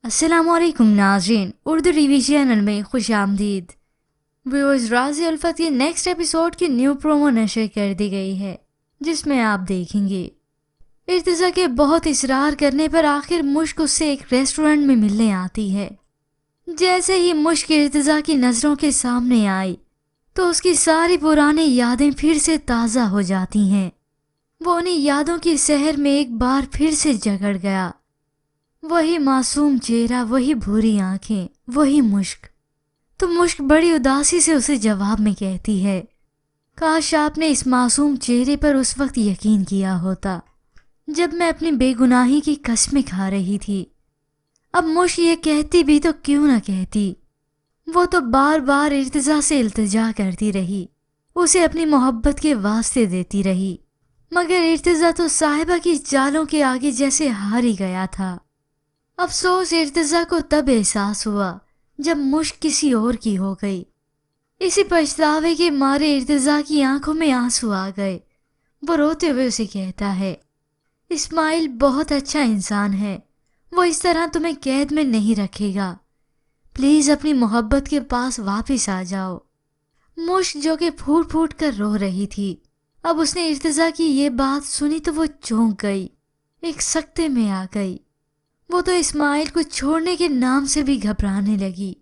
अस्सलाम वालेकुम नाज़रीन, उर्दू टीवी चैनल में खुश आमदीद। व्यूअर्स, राज़ी अल्फत के नेक्स्ट एपिसोड की न्यू प्रोमो नशर कर दी गई है, जिसमें आप देखेंगे इर्तिज़ा के बहुत इसरार करने पर आखिर मुश्क उससे एक रेस्टोरेंट में मिलने आती है। जैसे ही मुश्क इर्तिज़ा की नज़रों के सामने आई तो उसकी सारी पुरानी यादें फिर से ताज़ा हो जाती हैं। वो उन्हीं यादों की शहर में एक बार फिर से जकड़ गया। वही मासूम चेहरा, वही भूरी आंखें, वही मुश्क। तो मुश्क बड़ी उदासी से उसे जवाब में कहती है, काश आपने इस मासूम चेहरे पर उस वक्त यकीन किया होता जब मैं अपनी बेगुनाही की कसमें खा रही थी। अब मुश्क ये कहती भी तो क्यों ना कहती, वो तो बार बार इर्तिजा से इल्तिजा करती रही, उसे अपनी मोहब्बत के वास्ते देती रही, मगर इर्तिजा तो साहिबा की चालों के आगे जैसे हार ही गया था। अफसोस इर्तिजा को तब एहसास हुआ जब मुश्क किसी और की हो गई। इसी पछतावे के मारे इर्तिजा की आंखों में आंसू आ गए। वो रोते हुए उसे कहता है, इस्माइल बहुत अच्छा इंसान है, वो इस तरह तुम्हें कैद में नहीं रखेगा। प्लीज अपनी मोहब्बत के पास वापस आ जाओ। मुश्क जो कि फूट फूट कर रो रही थी, अब उसने इर्तिजा की ये बात सुनी तो वो चौंक गई, एक सकते में आ गई। वो तो इस्माइल को छोड़ने के नाम से भी घबराने लगी।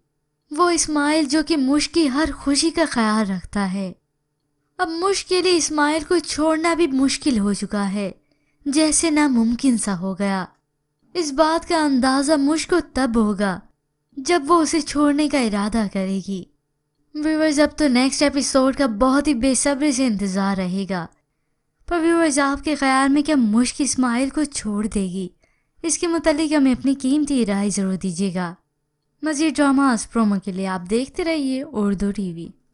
वो इस्माइल जो कि मुश्क की हर खुशी का ख्याल रखता है। अब मुश्क के लिए इस्माइल को छोड़ना भी मुश्किल हो चुका है, जैसे नामुमकिन सा हो गया। इस बात का अंदाजा मुश्क को तब होगा जब वो उसे छोड़ने का इरादा करेगी। व्यूअर्स, अब तो नेक्स्ट एपिसोड का बहुत ही बेसब्री से इंतजार रहेगा। पर व्यूअर्स, आपके ख्याल में क्या मुश्क इस्माइल को छोड़ देगी? इसके मुतालिक हमें अपनी कीमती राय ज़रूर दीजिएगा। मज़ीद ड्रामास प्रोमो के लिए आप देखते रहिए उर्दू टीवी।